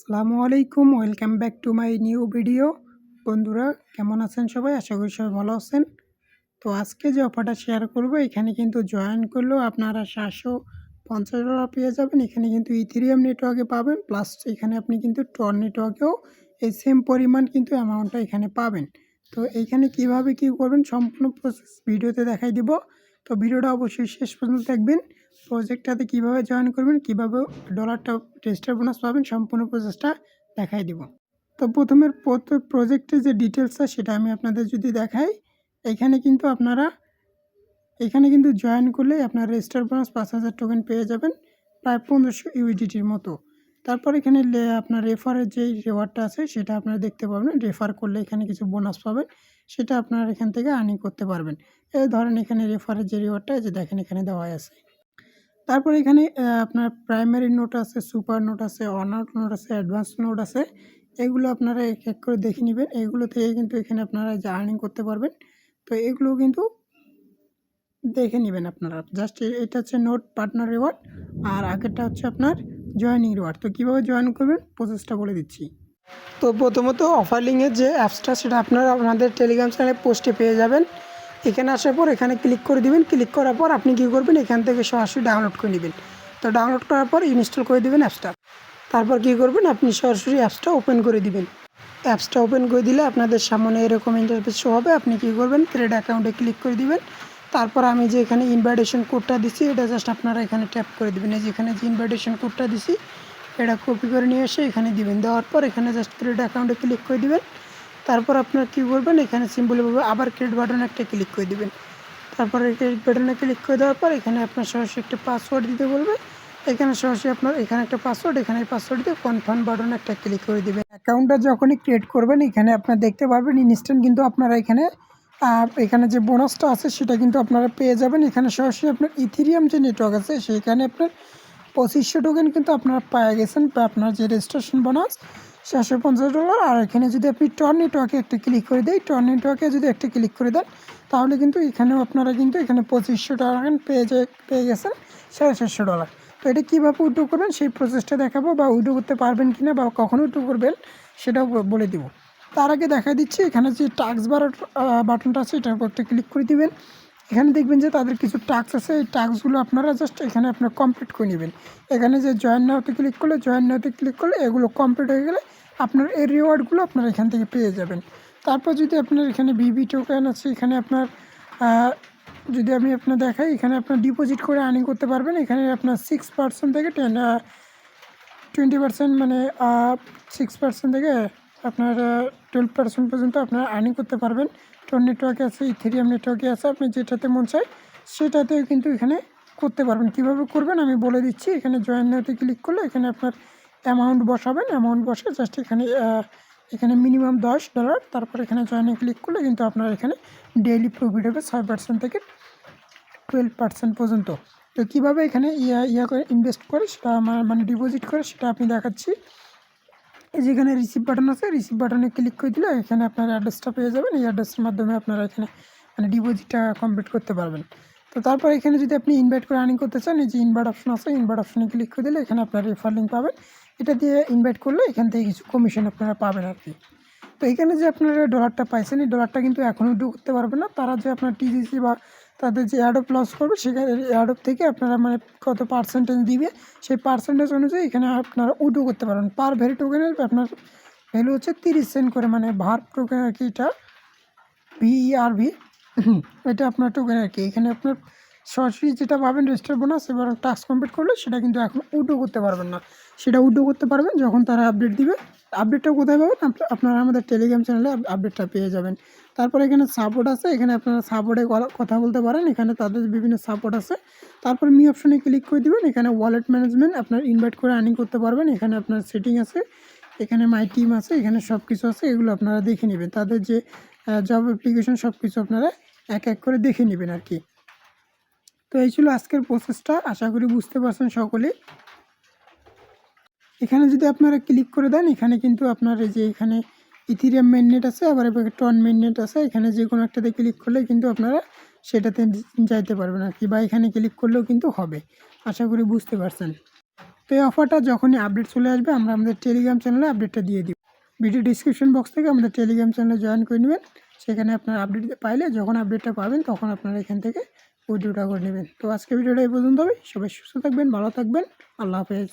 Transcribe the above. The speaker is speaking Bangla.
আসসালামু আলাইকুম, welcome back to my new video. বন্ধুরা কেমন আছেন সবাই? আশা করি সবাই ভালো আছেন। তো আজকে যে অফারটা শেয়ার করব, এখানে কিন্তু জয়েন করলেও আপনারা $750 পেয়ে যাবেন। এখানে কিন্তু ইথেরিয়াম নেটওয়ার্কে পাবেন, প্লাস এখানে আপনি কিন্তু টর নেটওয়ার্কেও এই সেম পরিমাণ কিন্তু অ্যামাউন্টটা এখানে পাবেন। তো এইখানে কিভাবে কি করবেন সম্পূর্ণ প্রসেস ভিডিওতে দেখাই দিব। তো ভিডিওটা অবশ্যই শেষ পর্যন্ত দেখবেন। প্রজেক্টটাতে কিভাবে জয়েন করবেন, কিভাবে ডলারটা রেজিস্টার বোনাস পাবেন, সম্পূর্ণ প্রসেসটা দেখাই দিব। তো প্রথমের প্রজেক্টের যে ডিটেলসটা সেটা আমি আপনাদের যদি দেখাই, এখানে কিন্তু জয়েন করলে আপনার রেজিস্টার বোনাস 5000 টোকেন পেয়ে যাবেন, প্রায় 1500 ইউডিটির মতো। তারপর এখানে আপনার রেফারের যে রিওয়ার্ডটা আছে সেটা আপনারা দেখতে পাবেন। রেফার করলে এখানে কিছু বোনাস পাবেন, সেটা আপনারা এখান থেকে আর্নিং করতে পারবেন। এই ধরেন এখানে রেফারের যে রিওয়ার্ডটা যে দেখেন এখানে দেওয়া আছে। তারপর এখানে আপনার প্রাইমারি নোট আছে, সুপার নোট আছে, অনার নোট আছে, অ্যাডভান্স নোট আছে। এগুলো আপনারা এক এক করে দেখে নেবেন। এগুলো থেকে কিন্তু এখানে আপনারা যে আর্নিং করতে পারবেন। তো এগুলো কিন্তু দেখে নেবেন আপনারা। জাস্ট এটা হচ্ছে নোট পার্টনার রিওয়ার্ড, আর আগেরটা হচ্ছে আপনার জয়েনিং রিওয়ার্ড। তো কীভাবে জয়েন করবেন প্রসেসটা বলে দিচ্ছি। তো প্রথমত অফার লিঙ্কের যে অ্যাপসটা সেটা আপনারা আপনাদের টেলিগ্রাম চ্যানেলে পোস্টে পেয়ে যাবেন। এখানে আসার পর এখানে ক্লিক করে দিবেন। ক্লিক করার পর আপনি কী করবেন, এখান থেকে সরাসরি ডাউনলোড করে নেবেন। তো ডাউনলোড করার পর ইনস্টল করে দেবেন অ্যাপসটা। তারপর কী করবেন, আপনি সরাসরি অ্যাপসটা ওপেন করে দিবেন। অ্যাপসটা ওপেন করে দিলে আপনাদের সামনে এরকম ইন্টারফেস শো হবে। আপনি কী করবেন, ক্রেড অ্যাকাউন্টে ক্লিক করে দিবেন। তারপর আমি যে এখানে ইনভাইটেশন কোডটা দিছি এটা জাস্ট আপনারা এখানে ট্যাপ করে দেবেন। এই যে এখানে যে ইনভাইটেশন কোডটা দিছি এটা কপি করে নিয়ে এসে এখানে দিবেন। দেওয়ার পর এখানে জাস্ট ক্রেড অ্যাকাউন্টে ক্লিক করে দিবেন। তারপর আপনারা কী করবেন, এখানে সিম্পলভাবে আবার ক্রেড বাটনে একটা ক্লিক করে দিবেন। তারপরে ক্রেডিট বাটনে ক্লিক করে দেওয়ার পর এখানে আপনার সরাসরি একটা পাসওয়ার্ড দিতে বলবে। এখানে সরাসরি আপনার এখানে একটা পাসওয়ার্ড, এখানে পাসওয়ার্ড দিয়ে কনফার্ম বাটনে একটা ক্লিক করে দেবেন। অ্যাকাউন্টটা যখনই ক্রিয়েট করবেন এখানে আপনারা দেখতে পারবেন ইনস্ট্যান্ট কিন্তু আপনারা এখানে যে বোনাসটা আছে সেটা কিন্তু আপনারা পেয়ে যাবেন। এখানে সরাসরি আপনার ইথেরিয়াম যে নেটওয়ার্ক আছে সেইখানে আপনার 2500 টোকেন কিন্তু আপনারা পেয়ে গেছেন, বা আপনার যে রেজিস্ট্রেশন বোনাস $750। আর এখানে যদি আপনি টর নেটওয়ার্কে একটা ক্লিক করে দেয়, টর নেটওয়ার্কে যদি একটা ক্লিক করে দেন তাহলে কিন্তু এখানেও আপনারা কিন্তু এখানে 2500 টোকেন পেয়ে গেছেন $750। তো এটা কীভাবে উইথড্র করবেন সেই প্রসেসটা দেখাবো, বা উইথড্র করতে পারবেন কি না বা কখন উইথড্র করবেন সেটাও বলে দিব। তার আগে দেখা দিচ্ছি এখানে যে টাস্ক বাটনটা আছে এটার উপর একটা ক্লিক করে দিবেন। এখানে দেখবেন যে তাদের কিছু টাস্ক আছে, এই টাস্কগুলো আপনারা জাস্ট এখানে আপনার কমপ্লিট করে নেবেন। এখানে যে জয়েন নাওতে ক্লিক করলে এগুলো কমপ্লিট হয়ে গেলে আপনার এই রিওয়ার্ডগুলো আপনারা এখান থেকে পেয়ে যাবেন। তারপর যদি আপনার এখানে বিবি টোকেন আছে, এখানে আপনার যদি আমি আপনার দেখাই, এখানে আপনার ডিপোজিট করে আর্নিং করতে পারবেন। এখানে আপনার 6% থেকে 20% মানে 6% থেকে আপনার 12% পর্যন্ত আপনারা আর্নিং করতে পারবেন। টর নেটওয়ার্কে আছে, ইথেরিয়াম নেটওয়ার্কে আছে, আপনি যেটাতে মন চায় সেটাতেও কিন্তু এখানে করতে পারবেন। কীভাবে করবেন আমি বলে দিচ্ছি। এখানে জয়েন নাওতে ক্লিক করলে এখানে আপনার অ্যামাউন্ট বসাবেন। অ্যামাউন্ট বসে জাস্ট এখানে মিনিমাম $10। তারপর এখানে জয়েনে ক্লিক করলে কিন্তু আপনার এখানে ডেইলি প্রফিট হবে 6% থেকে 12% পর্যন্ত। তো কীভাবে এখানে করে ইনভেস্ট করে সেটা মানে ডিপোজিট করে সেটা আপনি দেখাচ্ছি। এই যেখানে রিসিভ বাটন আছে, রিসিভ বাটনে ক্লিক করে দিলে এখানে আপনার অ্যাড্রেসটা পেয়ে যাবেন। এই অ্যাড্রেসের মাধ্যমে আপনারা এখানে মানে ডিপোজিটটা কমপ্লিট করতে পারবেন। তো তারপর এখানে যদি আপনি ইনভাইট করে আর্নিং করতে চান, এই যে ইনভাইট অপশন আছে, ইনভাইট অপশনে ক্লিক করে দিলে এখানে আপনার রেফার লিঙ্ক পাবেন। এটা দিয়ে ইনভাইট করলে এখান থেকে কিছু কমিশন আপনারা পাবেন আর কি। তো এখানে যে আপনারা ডলারটা পাইছেন এই ডলারটা কিন্তু এখনও উইথড্র করতে পারবেন না। তারা যে আপনার টিজিসি বা তাদের যে অ্যাডপ লস করবে সেখানে অ্যাডপ থেকে আপনারা মানে কত পার্সেন্টেজ দিবে সেই পার্সেন্টেজ অনুযায়ী এখানে আপনারা উইথড্র করতে পারবেন। পার ভ্যারি টোকেনের আপনার ভ্যালু হচ্ছে 30 সেন্ট করে, মানে ভার টোকেন আর কি, এটা VERV এটা আপনার টোকেন আর কি। এখানে আপনার সরাসরি যেটা পাবেন রেজিস্টার বোনাস, এবার টাস্ক কমপ্লিট করলে সেটা কিন্তু এখন উইথড্র করতে পারবেন না। সেটা উইথড্র করতে পারবেন যখন তারা আপডেট দিবে। আপডেটটা কোথায় পাবেন, আপনারা আমাদের টেলিগ্রাম চ্যানেলে আপডেটটা পেয়ে যাবেন। তারপরে এখানে সাপোর্ট আছে, এখানে আপনারা সাপোর্টে কথা বলতে পারেন। এখানে তাদের বিভিন্ন সাপোর্ট আছে। তারপর মি অপশনে ক্লিক করে দেবেন। এখানে ওয়ালেট ম্যানেজমেন্ট আপনার ইনভাইট করে আর্নিং করতে পারবেন। এখানে আপনার সেটিং আছে, এখানে মাই টিম আছে, এখানে সব কিছু আছে। এগুলো আপনারা দেখে নেবেন। তাদের যে জব অ্যাপ্লিকেশন সব কিছু আপনারা এক এক করে দেখে নেবেন আর কি। তো এই ছিল আজকের প্রসেসটা, আশা করি বুঝতে পারছেন সকলে। এখানে যদি আপনারা ক্লিক করে দেন এখানে কিন্তু আপনার এই যে এখানে ইথেরিয়াম মেইননেট আছে, আবার এবার টন মেইননেট আছে। এখানে যে কোনো একটাতে ক্লিক করলে কিন্তু আপনারা সেটাতে যাইতে পারবেন আর কি, বা এখানে ক্লিক করলেও কিন্তু হবে। আশা করি বুঝতে পারছেন। তো এই অফারটা যখনই আপডেট চলে আসবে আমরা আমাদের টেলিগ্রাম চ্যানেলে আপডেটটা দিয়ে দিব। ভিডিও ডিসক্রিপশন বক্স থেকে আমাদের টেলিগ্রাম চ্যানেলে জয়েন করে নেবেন। সেখানে আপনারা আপডেট পাইলে যখন আপডেটটা পাবেন তখন আপনারা এখান থেকে উইথড্রটা করে নেবেন। তো আজকে ভিডিওটা এই পর্যন্ত হবে। সবাই সুস্থ থাকবেন, ভালো থাকবেন। আল্লাহ হাফেজ।